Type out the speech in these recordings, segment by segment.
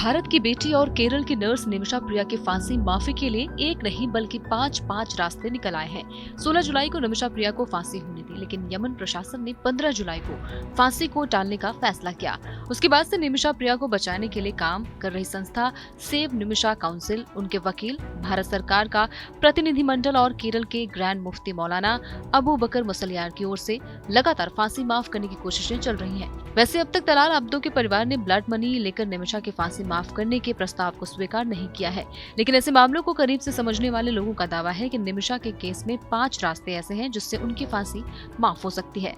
भारत की बेटी और केरल की नर्स निमिषा प्रिया की फांसी माफी के लिए एक नहीं बल्कि पांच रास्ते निकल आए हैं। 16 जुलाई को निमिषा प्रिया को फांसी होनी थी, लेकिन यमन प्रशासन ने 15 जुलाई को फांसी को टालने का फैसला किया। उसके बाद से निमिषा प्रिया को बचाने के लिए काम कर रही संस्था सेव निमिषा काउंसिल, उनके वकील, भारत सरकार का प्रतिनिधिमंडल और केरल के ग्रैंड मुफ्ती मौलाना अबू बकर मुसलियार की ओर से लगातार फांसी माफ करने की कोशिशें चल रही हैं। वैसे अब तक तलाल अब्दो के परिवार ने ब्लड मनी लेकर निमिषा की फांसी माफ करने के प्रस्ताव को स्वीकार नहीं किया है, लेकिन ऐसे मामलों को करीब से समझने वाले लोगों का दावा है कि निमिषा के केस में 5 रास्ते ऐसे हैं जिससे उनकी फांसी माफ हो सकती है।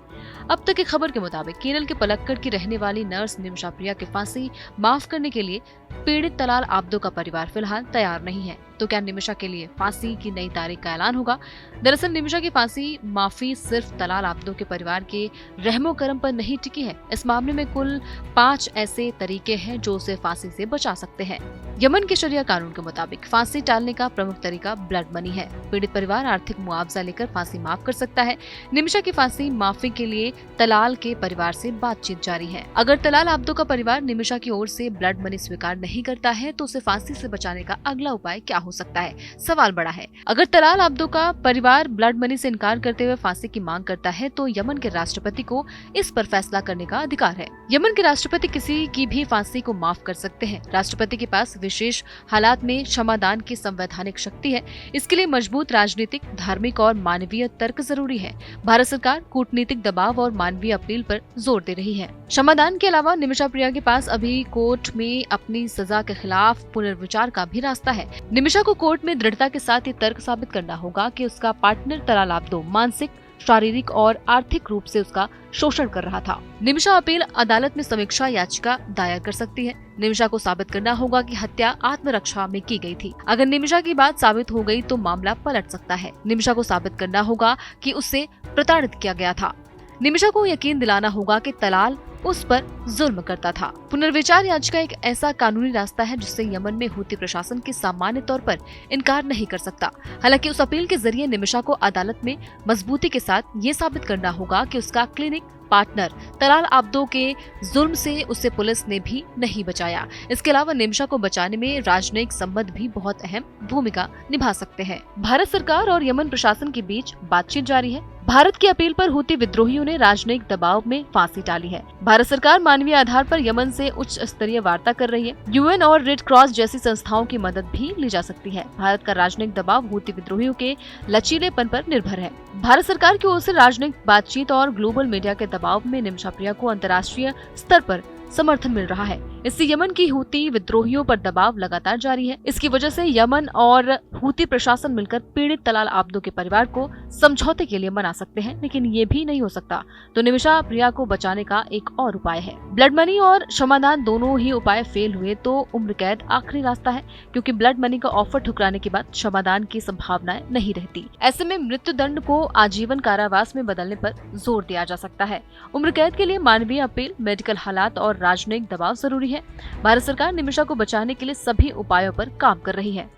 अब तक की खबर के मुताबिक केरल के पलक्कड़ की रहने वाली नर्स निमिषा प्रिया की फांसी माफ करने के लिए पीड़ित तलाल अब्दो का परिवार फिलहाल तैयार नहीं है। तो क्या निमिषा के लिए फांसी की नई तारीख का ऐलान होगा? दरअसल निमिषा की फांसी माफी सिर्फ तलाल अब्दो के परिवार के रहमो करम पर नहीं टिकी है। इस मामले में कुल 5 ऐसे तरीके हैं जो उसे फांसी से बचा सकते हैं। यमन के शरिया कानून के मुताबिक फांसी टालने का प्रमुख तरीका ब्लड मनी है। पीड़ित परिवार आर्थिक मुआवजा लेकर फांसी माफ कर सकता है। निमिषा की फांसी माफी के लिए तलाल के परिवार से बातचीत जारी है। अगर तलाल अब्दो का परिवार निमिषा की ओर से ब्लड मनी स्वीकार नहीं करता है तो उसे फांसी से बचाने का अगला उपाय क्या हो सकता है? सवाल बड़ा है। अगर तलाल अब्दो का परिवार ब्लड मनी से इनकार करते हुए फांसी की मांग करता है तो यमन के राष्ट्रपति को इस पर फैसला करने का अधिकार है। यमन के राष्ट्रपति किसी की भी फांसी को माफ कर सकते हैं। राष्ट्रपति के पास विशेष हालात में क्षमादान की संवैधानिक शक्ति है। इसके लिए मजबूत राजनीतिक, धार्मिक और मानवीय तर्क जरूरी है। भारत सरकार कूटनीतिक दबाव और मानवीय अपील पर जोर दे रही है। क्षमादान के अलावा निमिषा प्रिया के पास अभी कोर्ट में अपनी सजा के खिलाफ पुनर्विचार का भी रास्ता है। निमिषा को कोर्ट में दृढ़ता के साथ ये तर्क साबित करना होगा कि उसका पार्टनर तलाल अब्दो मानसिक, शारीरिक और आर्थिक रूप से उसका शोषण कर रहा था। निमिषा अपील अदालत में समीक्षा याचिका दायर कर सकती है। निमिषा को साबित करना होगा कि हत्या आत्मरक्षा में की गई थी। अगर निमिषा की बात साबित हो गई तो मामला पलट सकता है। निमिषा को साबित करना होगा कि उससे प्रताड़ित किया गया था। निमिषा को यकीन दिलाना होगा कि तलाल उस पर जुल्म करता था। पुनर्विचार याचिका एक ऐसा कानूनी रास्ता है जिससे यमन में हूती प्रशासन की सामान्य तौर पर इनकार नहीं कर सकता। हालांकि उस अपील के जरिए निमिषा को अदालत में मजबूती के साथ ये साबित करना होगा कि उसका क्लिनिक पार्टनर तलाल अब्दो के जुल्म से उसे पुलिस ने भी नहीं बचाया। इसके अलावा निमिषा को बचाने में राजनयिक संबंध भी बहुत अहम भूमिका निभा सकते हैं। भारत सरकार और यमन प्रशासन के बीच बातचीत जारी है। भारत की अपील पर हूती विद्रोहियों ने राजनयिक दबाव में फांसी टाली है। भारत सरकार मानवीय आधार पर यमन से उच्च स्तरीय वार्ता कर रही है। यूएन और रेड क्रॉस जैसी संस्थाओं की मदद भी ली जा सकती है। भारत का राजनयिक दबाव हूती विद्रोहियों के लचीलेपन पर निर्भर है। भारत सरकार की ओर से राजनयिक बातचीत और ग्लोबल मीडिया के दबाव में निमिषा प्रिया को अंतर्राष्ट्रीय स्तर पर समर्थन मिल रहा है। इससे यमन की हूती विद्रोहियों पर दबाव लगातार जारी है। इसकी वजह से यमन और हूती प्रशासन मिलकर पीड़ित तलाल अब्दो के परिवार को समझौते के लिए मना सकते हैं, लेकिन ये भी नहीं हो सकता तो निमिषा प्रिया को बचाने का एक और उपाय है। ब्लड मनी और क्षमादान दोनों ही उपाय फेल हुए तो उम्र कैद आखिरी रास्ता है, क्योंकि ब्लड मनी का ऑफर ठुकराने के बाद क्षमादान की संभावनाएं नहीं रहती। ऐसे में मृत्यु दंड को आजीवन कारावास में बदलने पर जोर दिया जा सकता है। उम्र कैद के लिए मानवीय अपील, मेडिकल हालात और राजनयिक दबाव जरूरी है। भारत सरकार निमिषा को बचाने के लिए सभी उपायों पर काम कर रही है।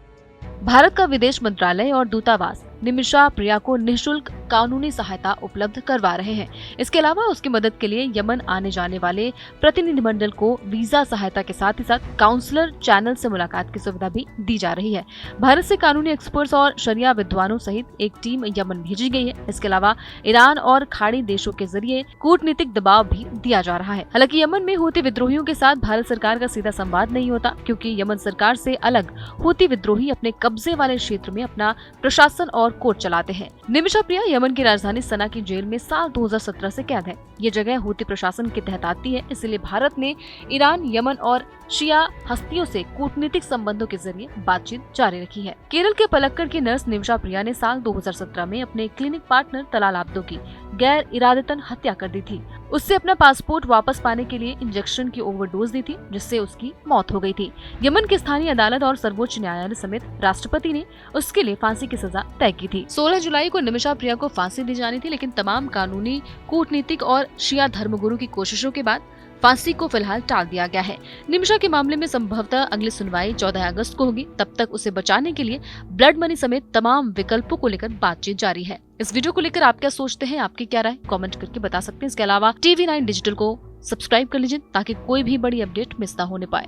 भारत का विदेश मंत्रालय और दूतावास निमिषा प्रिया को निःशुल्क कानूनी सहायता उपलब्ध करवा रहे हैं। इसके अलावा उसकी मदद के लिए यमन आने जाने वाले प्रतिनिधिमंडल को वीजा सहायता के साथ ही साथ काउंसलर चैनल से मुलाकात की सुविधा भी दी जा रही है। भारत से कानूनी एक्सपर्ट्स और शरिया विद्वानों सहित एक टीम यमन भेजी गई है। इसके अलावा ईरान और खाड़ी देशों के जरिए कूटनीतिक दबाव भी दिया जा रहा है। हालांकि यमन में हूती विद्रोहियों के साथ भारत सरकार का सीधा संवाद नहीं होता, क्योंकि यमन सरकार से अलग हूती विद्रोही अपने कब्जे वाले क्षेत्र में अपना प्रशासन और कोर्ट चलाते हैं। निमिषा प्रिया यमन की राजधानी सना की जेल में साल 2017 से कैद है। ये जगह हूती प्रशासन के तहत आती है, इसलिए भारत ने ईरान, यमन और शिया हस्तियों से कूटनीतिक संबंधों के जरिए बातचीत जारी रखी है। केरल के पलक्कड़ की नर्स निमिषा प्रिया ने साल 2017 में अपने क्लिनिक पार्टनर तलाल अब्दो की गैर इरादतन हत्या कर दी थी। उससे अपना पासपोर्ट वापस पाने के लिए इंजेक्शन की ओवरडोज दी थी, जिससे उसकी मौत हो गई थी। यमन की स्थानीय अदालत और सर्वोच्च न्यायालय समेत राष्ट्रपति ने उसके लिए फांसी की सजा तय की थी। 16 जुलाई को निमिषा प्रिया को फांसी दी जानी थी, लेकिन तमाम कानूनी, कूटनीतिक और शिया धर्मगुरु की कोशिशों के बाद फांसी को फिलहाल टाल दिया गया है। निमिषा के मामले में संभवतः अगली सुनवाई 14 अगस्त को होगी। तब तक उसे बचाने के लिए ब्लड मनी समेत तमाम विकल्पों को लेकर बातचीत जारी है। इस वीडियो को लेकर आप क्या सोचते हैं, आपकी क्या राय कमेंट करके बता सकते हैं। इसके अलावा TV9 डिजिटल को सब्सक्राइब कर लीजिए ताकि कोई भी बड़ी अपडेट मिस ना होने पाए।